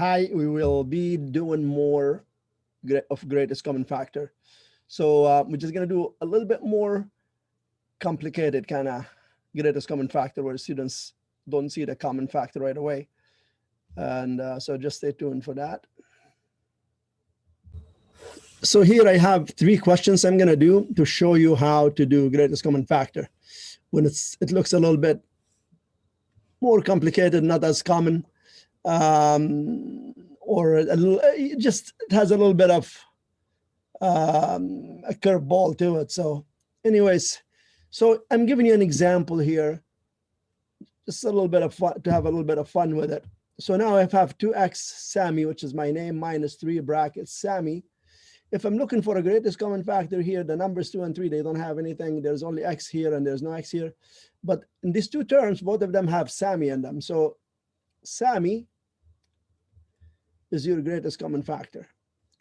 Hi, we will be doing more of greatest common factor. So we're just going to do a little bit more complicated kind of greatest common factor where students don't see the common factor right away. And so just stay tuned for that. So here I have 3 questions I'm going to do to show you how to do greatest common factor. When it looks a little bit more complicated, not as common, or it has a little bit of a curveball to it. So anyways, so I'm giving you an example here, just a little bit of fun, to have a little bit of fun with it. So now I have 2x Sammy, which is my name, minus 3 brackets Sammy. If I'm looking for a greatest common factor here, the numbers 2 and 3, they don't have anything. There's only x here and there's no x here. But in these 2 terms, both of them have Sammy in them. So Sammy is your greatest common factor.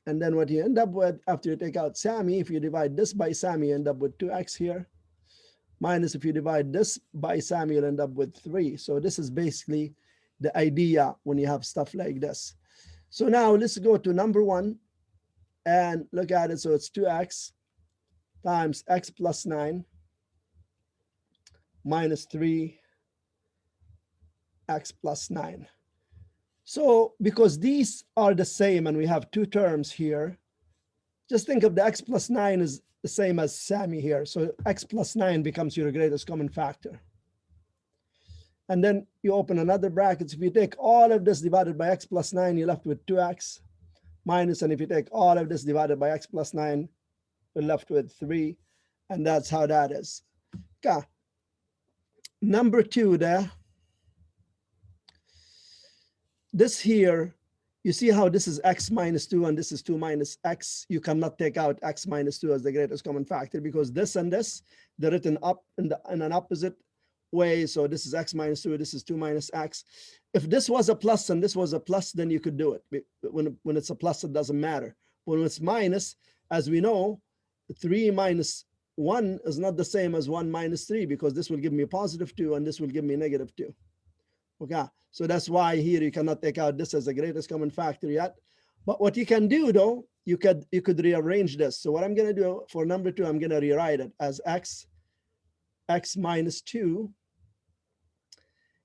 And then what you end up with after you take out Sammy, if you divide this by Sammy, you end up with 2x here. Minus if you divide this by Sammy, you'll end up with 3. So this is basically the idea when you have stuff like this. So now let's go to number 1 and look at it. So it's 2x times x plus 9 minus 3x plus 9. So because these are the same and we have 2 terms here, just think of the x plus 9 is the same as Sammy here. So x plus 9 becomes your greatest common factor. And then you open another bracket. If you take all of this divided by x plus 9, you're left with 2x minus, and if you take all of this divided by x plus 9, you're left with 3. And that's how that is. Okay. Number 2 there. This here, you see how this is x minus 2 and this is 2 minus x. You cannot take out x minus 2 as the greatest common factor because this and this, they're written up in an opposite way. So this is x minus 2, this is 2 minus x. If this was a plus and this was a plus, then you could do it. When it's a plus, it doesn't matter. When it's minus, as we know, 3 minus 1 is not the same as 1 minus 3 because this will give me a positive 2 and this will give me negative 2. Okay, so that's why here you cannot take out this as the greatest common factor yet. But what you can do though, you could rearrange this. So what I'm going to do for number 2, I'm going to rewrite it as x minus 2.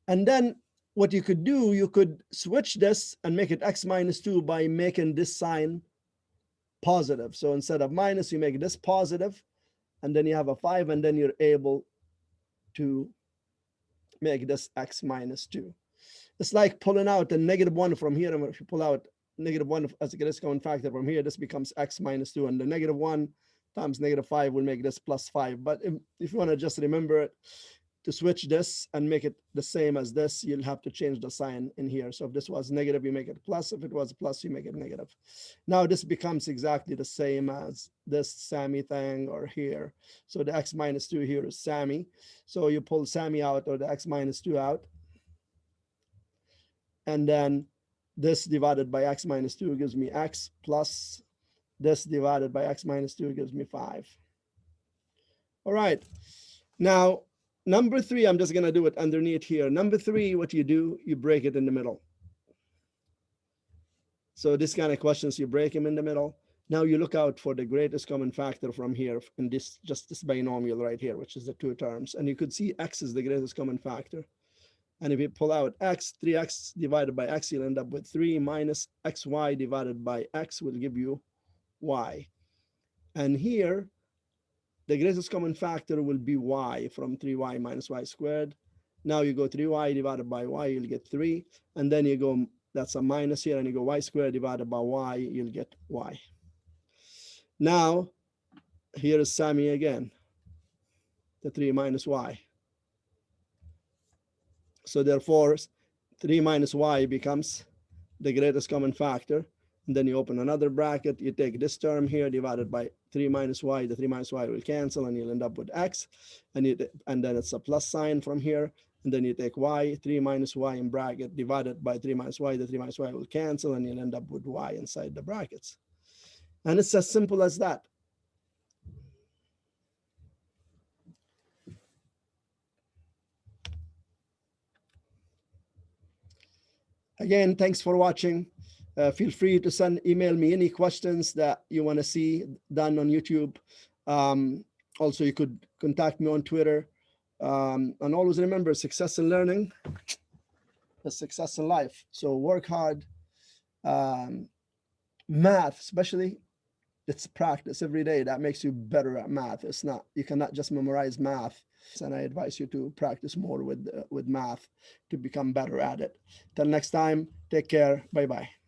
And then what you could do, you could switch this and make it x minus 2 by making this sign positive. So instead of minus, you make this positive, and then you have a 5, and then you're able to make this x minus 2. It's like pulling out a negative 1 from here. And if you pull out negative 1 as a greatest common factor from here, this becomes x minus 2. And the negative 1 times negative 5 will make this plus 5. But if you want to just remember it, to switch this and make it the same as this, you'll have to change the sign in here. So if this was negative, you make it plus. If it was plus, you make it negative. Now this becomes exactly the same as this Sammy thing or here. So the x minus 2 here is Sammy. So you pull Sammy out or the x minus 2 out. And then this divided by x minus 2 gives me x plus this divided by x minus 2 gives me 5. All right. Now, number 3, I'm just going to do it underneath here. Number 3, what you do, you break it in the middle. So this kind of questions, you break them in the middle. Now you look out for the greatest common factor from here in this, just this binomial right here, which is the 2 terms. And you could see x is the greatest common factor. And if you pull out x, 3x divided by x, you'll end up with 3 minus xy divided by x will give you y. And here, the greatest common factor will be y from 3y minus y squared. Now you go 3y divided by y, you'll get 3. And then you go, that's a minus here, and you go y squared divided by y, you'll get y. Now, here is Sammy again, the 3 minus y. So therefore, 3 minus y becomes the greatest common factor. And then you open another bracket, you take this term here divided by 3 minus y, the 3 minus y will cancel and you'll end up with x. And then it's a plus sign from here. And then you take y, 3 minus y in bracket divided by 3 minus y, the 3 minus y will cancel and you'll end up with y inside the brackets. And it's as simple as that. Again, thanks for watching. Feel free to email me any questions that you want to see done on YouTube. Also, you could contact me on Twitter. And always remember, success in learning is success in life. So work hard. Math, especially, it's practice every day that makes you better at math. It's not, you cannot just memorize math. And I advise you to practice more with math to become better at it. Till next time, take care. Bye-bye.